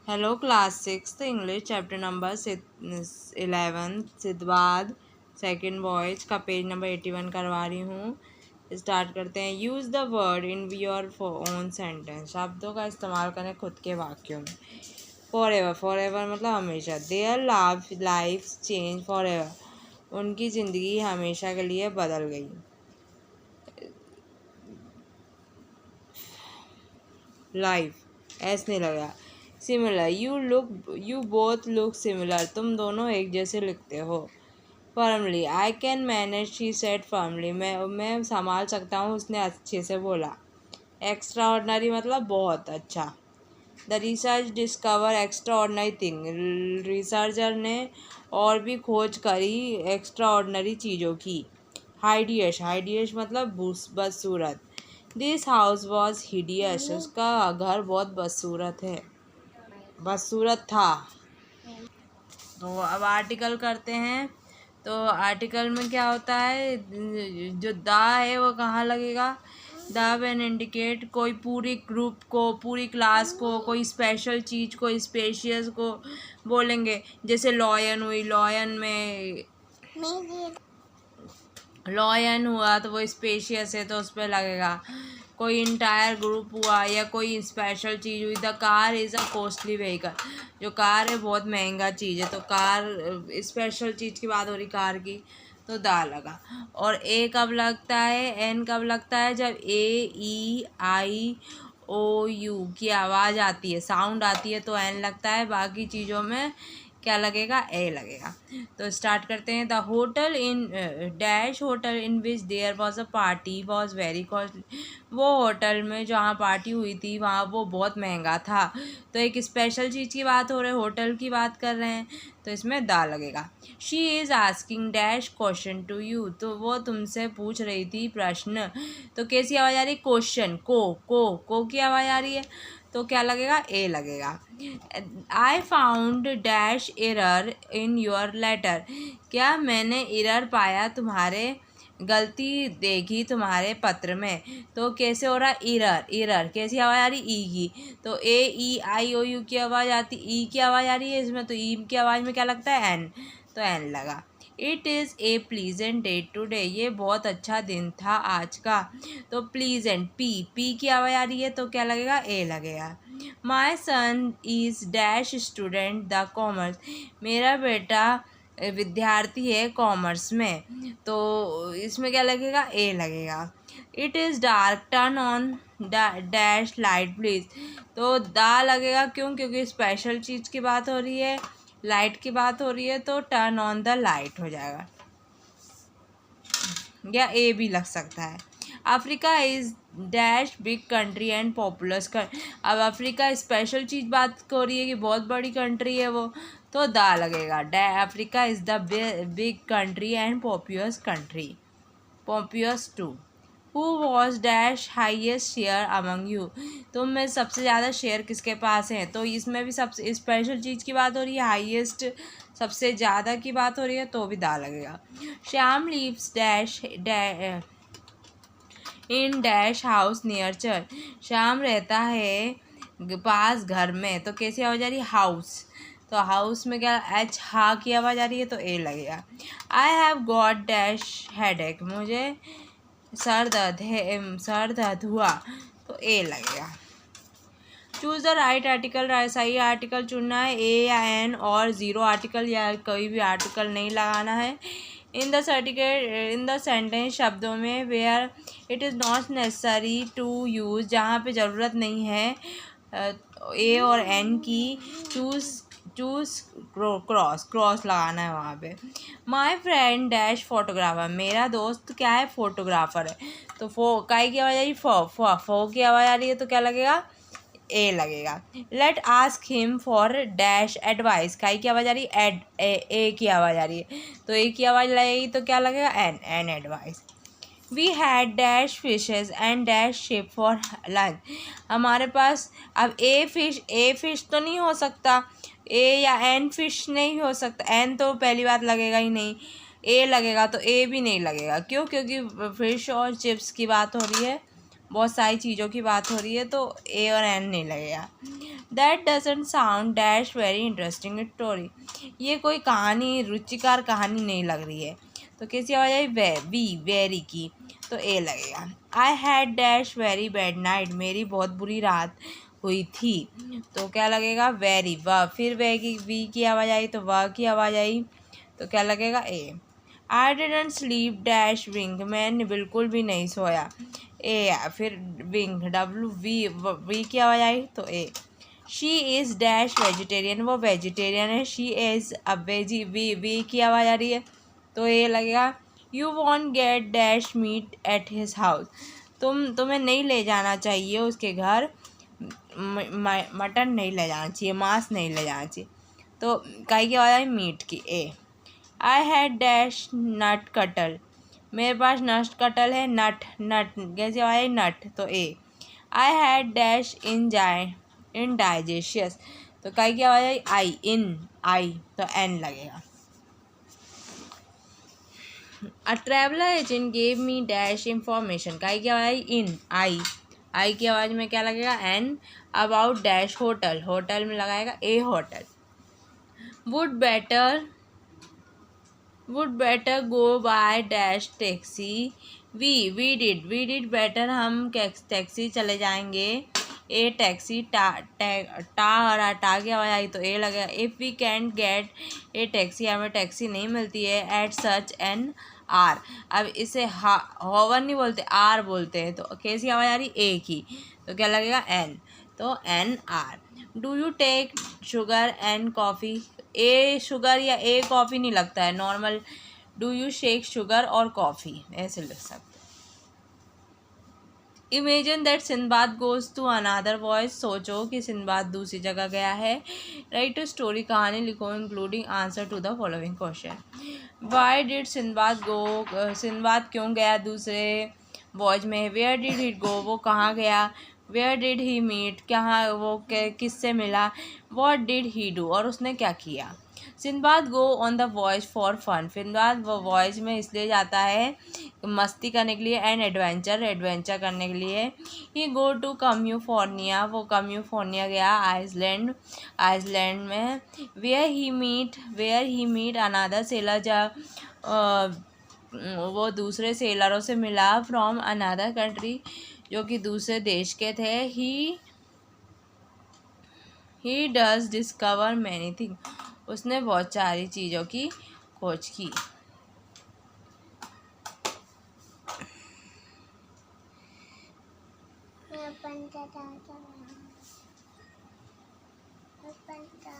Hello class 6 English chapter number 11 Siddharth second voice का page number 81 करवा रही हूँ। स्टार्ट करते हैं। Use the word in your own sentence. शब्दों का इस्तेमाल करें खुद के वाक्यों में। फॉर एवर मतलब हमेशा। Their life change for ever, उनकी ज़िंदगी हमेशा के लिए बदल गई। लाइफ ऐसे नहीं लगा। Similar, you both look similar, तुम दोनों एक जैसे लिखते हो। Firmly, I can manage, she said firmly, मैं संभाल सकता हूँ, उसने अच्छे से बोला। एक्स्ट्रा ऑर्डनरी मतलब बहुत अच्छा। The research discover extra ordinary thing, researcher ने और भी खोज करी एक्स्ट्रा ऑर्डनरी चीज़ों की। हाइडियस मतलब बदसूरत। दिस हाउस वॉज हिडियस, उसका घर बहुत बदसूरत है, बदसूरत था। तो अब आर्टिकल करते हैं। तो आर्टिकल में क्या होता है, जो दा है वो कहाँ लगेगा। द व्हेन इंडिकेट कोई पूरी ग्रुप को, पूरी क्लास को, कोई स्पेशल चीज़ को, स्पेशियस को बोलेंगे। जैसे लॉयन हुई, लॉयन हुआ तो वो स्पेशियस है तो उस पर लगेगा। कोई इंटायर ग्रुप हुआ या कोई स्पेशल चीज़ हुई। The car is a costly vehicle, जो कार है बहुत महंगा चीज़ है, तो कार स्पेशल चीज़ की बात हो रही कार की, तो दा लगा। और ए कब लगता है, एन कब लगता है, जब AEIOU की आवाज़ आती है, साउंड आती है तो एन लगता है। बाकी चीज़ों में क्या लगेगा, ए लगेगा। तो स्टार्ट करते हैं। The hotel in dash hotel in which there was a party was very costly, वो होटल में जहाँ पार्टी हुई थी वहाँ वो बहुत महंगा था। तो एक स्पेशल चीज़ की बात हो रही है, होटल की बात कर रहे हैं, तो इसमें दा लगेगा। She is asking dash question to you, तो वो तुमसे पूछ रही थी प्रश्न। तो कैसी आवाज़ आ रही, क्वेश्चन, को की आवाज़ आ रही है, तो क्या लगेगा, ए लगेगा। I found dash error in your letter, क्या मैंने एरर पाया, तुम्हारे गलती देखी तुम्हारे पत्र में। तो कैसे हो रहा, एरर कैसी आवाज़ आ रही, ई की, तो AEIOU की आवाज़ आती, ई की आवाज़ आ रही है इसमें, तो ई की आवाज़ में क्या लगता है, एन, तो एन लगा। It is a pleasant day today, ये बहुत अच्छा दिन था आज का। तो प्लीजेंट, पी की आवाज़ आ रही है तो क्या लगेगा, ए लगेगा। My son is dash student the commerce, मेरा बेटा विद्यार्थी है कॉमर्स में, तो इसमें क्या लगेगा, ए लगेगा। It is dark, turn on dash light please, तो दा लगेगा, क्यों, क्योंकि स्पेशल चीज़ की बात हो रही है, लाइट की बात हो रही है, तो टर्न ऑन द लाइट हो जाएगा, या ए भी लग सकता है। Africa is dash big country and populous country, अब अफ्रीका स्पेशल चीज़ बात हो रही है कि बहुत बड़ी कंट्री है वो, तो दा लगेगा। Africa is the big country and populous country, populous too. Who was dash highest share among you, तो में सबसे ज़्यादा शेयर किसके पास है, तो इसमें भी सबसे स्पेशल चीज़ की बात हो रही है, हाईएस्ट सबसे ज़्यादा की बात हो रही है, तो भी दा लगेगा। Shyam leaves dash in dash house near church, Shyam रहता है पास घर में, तो कैसी आवाज़ आ रही है, हाउस, तो हाउस में क्या, एच हा की आवाज़ आ रही है, तो ए लगेगा। I have got dash headache, मुझे सर दर्द हुआ, तो ए लगेगा। चूज़ द राइट आर्टिकल, सही आर्टिकल चुनना है, ए या एन, और ज़ीरो आर्टिकल या कोई भी आर्टिकल नहीं लगाना है। इन द सेंटेंस, शब्दों में, where it is not necessary to use, जहाँ पे ज़रूरत नहीं है ए और एन की, चूज़ क्रॉस लगाना है वहाँ पे। माई फ्रेंड डैश फोटोग्राफर, मेरा दोस्त क्या है, फोटोग्राफर है, तो काई की आवाज़ आ रही, फो की आवाज़ आ रही है, तो क्या लगेगा, ए लगेगा। Let ask him for dash advice, काई की आवाज़ आ रही है, ए की आवाज़ आ रही है, तो ए की आवाज़ लगेगी, तो क्या लगेगा, an advice. We had dash fishes and dash ship for lunch, हमारे पास, अब ए फिश तो नहीं हो सकता, ए या एन फिश नहीं हो सकता, एन तो पहली बात लगेगा ही नहीं, ए लगेगा, तो ए भी नहीं लगेगा, क्यों, क्योंकि फिश और चिप्स की बात हो रही है, बहुत सारी चीज़ों की बात हो रही है तो ए और एन नहीं लगेगा। That doesn't sound dash very interesting story, ये कोई कहानी रुचिकर कहानी नहीं लग रही है। तो कैसी आवाज़ आई? वी वेरी की, तो ए लगेगा। I had dash very bad night, मेरी बहुत बुरी रात हुई थी, तो क्या लगेगा? वेरी। व फिर वी की आवाज़ आई तो व की आवाज़ आई, तो क्या लगेगा? A. I didn't sleep dash wink, मैंने बिल्कुल भी नहीं सोया, ए। फिर विंग डब्ल्यू वी की आवाज़ आई तो a. She is dash vegetarian, वो वेजिटेरियन है, she is a veggie, V की आवाज़ आ रही है तो ए लगेगा। You won't get dash meat at his house, तुम्हें नहीं ले जाना चाहिए उसके घर, मटन नहीं ले जाना चाहिए, मांस नहीं ले जाना चाहिए, तो काई की आवाज़ आई? मीट की, ए। आई हैड डैश नट कटल, मेरे पास नट कटल है, नट कैसे आवाज़ आई? नट, तो ए। आई हैड डैश इन डाइजेशियस, तो काई की आवाज़ आई? आई, इन आई, तो एन लगेगा। A traveller agent gave me dash information, काई की आवाज़ आई? इन आई की आवाज़ में क्या लगेगा? An. About dash hotel, hotel में लगाएगा a hotel. Would better go by dash taxi, we did better, हम टैक्सी चले जाएंगे, ए टैक्सी। टा और टा की आवाज़ आई तो ए लगेगा। If we can't get a taxi, हमें टैक्सी नहीं मिलती है एट सच एन आर, अब इसे हॉवर नहीं बोलते, आर बोलते हैं, तो कैसी आवाज़ आ रही? ए की, तो क्या लगेगा? एन, तो an R. Do you take sugar and coffee, a sugar या ए कॉफ़ी नहीं लगता है, normal do you shake sugar और कॉफ़ी ऐसे लिख सकते। Imagine that Sindbad goes to another voice, सोचो कि सिंदबाद दूसरी जगह गया है। राइट स्टोरी, कहानी लिखो including answer to the following question. Why did Sindbad go, Sindbad क्यों गया दूसरे वॉइस में? वेयर डिड ही गो, वो कहाँ गया? वेयर डिड ही मीट, कहाँ वो किससे मिला? वॉट डिड ही डू, और उसने क्या किया? Sindbad go on the voyage for fun, Sindbad वो वॉयज में इसलिए जाता है मस्ती करने के लिए, एंड एडवेंचर करने के लिए। ही गो टू कम्यूफोर्निया, वो कम्यूफोर्निया गया, आइसलैंड में। Where he meet another sailor, जब वो दूसरे सेलरों से मिला, फ्रॉम अनादर कंट्री, जो कि दूसरे देश के थे। He does discover many thing, उसने बहुत सारी चीज़ों की खोज की।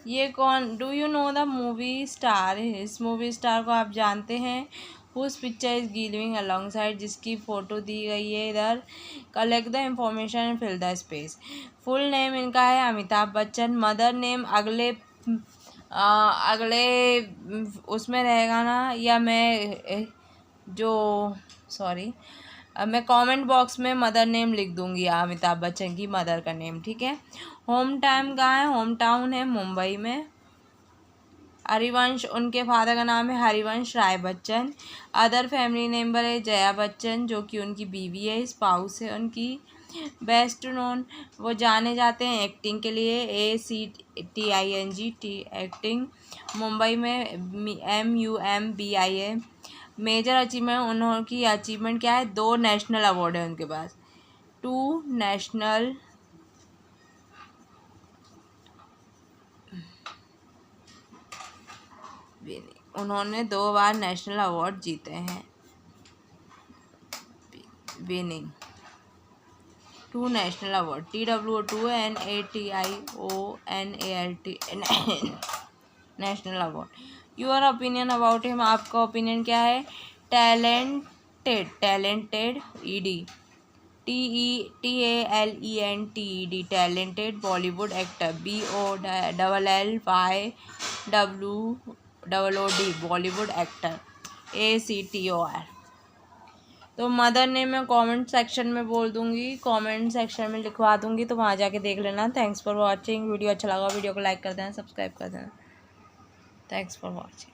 ये कौन? Do you know the movie star, इस मूवी स्टार को आप जानते हैं? Whose picture is giving alongside, जिसकी फ़ोटो दी गई है इधर। Collect the information and fill the space. Full name इनका है अमिताभ बच्चन। मदर नेम अगले उसमें रहेगा ना, या मैं कमेंट बॉक्स में मदर नेम लिख दूंगी, अमिताभ बच्चन की मदर का नेम, ठीक है। होम टाइम कहाँ है? होम टाउन है मुंबई में। हरिवंश, उनके फादर का नाम है Harivansh Rai Bachchan. Other family member है जया बच्चन, जो कि उनकी बीवी है, स्पाउस है उनकी। बेस्ट नोन, वो जाने जाते हैं एक्टिंग के लिए, ACTING एक्टिंग, मुंबई में MUMBI है। मेजर अचीवमेंट, उन्होंने अचीवमेंट क्या है? 2 नेशनल अवार्ड है उनके पास, 2 नेशनल उन्होंने 2 बार नेशनल अवार्ड जीते हैं। Winning 2 national award, TWO2 NATIONALT national award. Your opinion about him, आपका ओपिनियन क्या है? Talented ED TALENTED talented Bollywood actor. BOLLYWOOD Bollywood actor. ACTOR। तो मदर ने मैं कमेंट सेक्शन में बोल दूंगी, कमेंट सेक्शन में लिखवा दूंगी, तो वहाँ जाके देख लेना। Thanks for watching. वीडियो अच्छा लगा वीडियो को लाइक कर देना, सब्सक्राइब कर देना। Thanks for watching.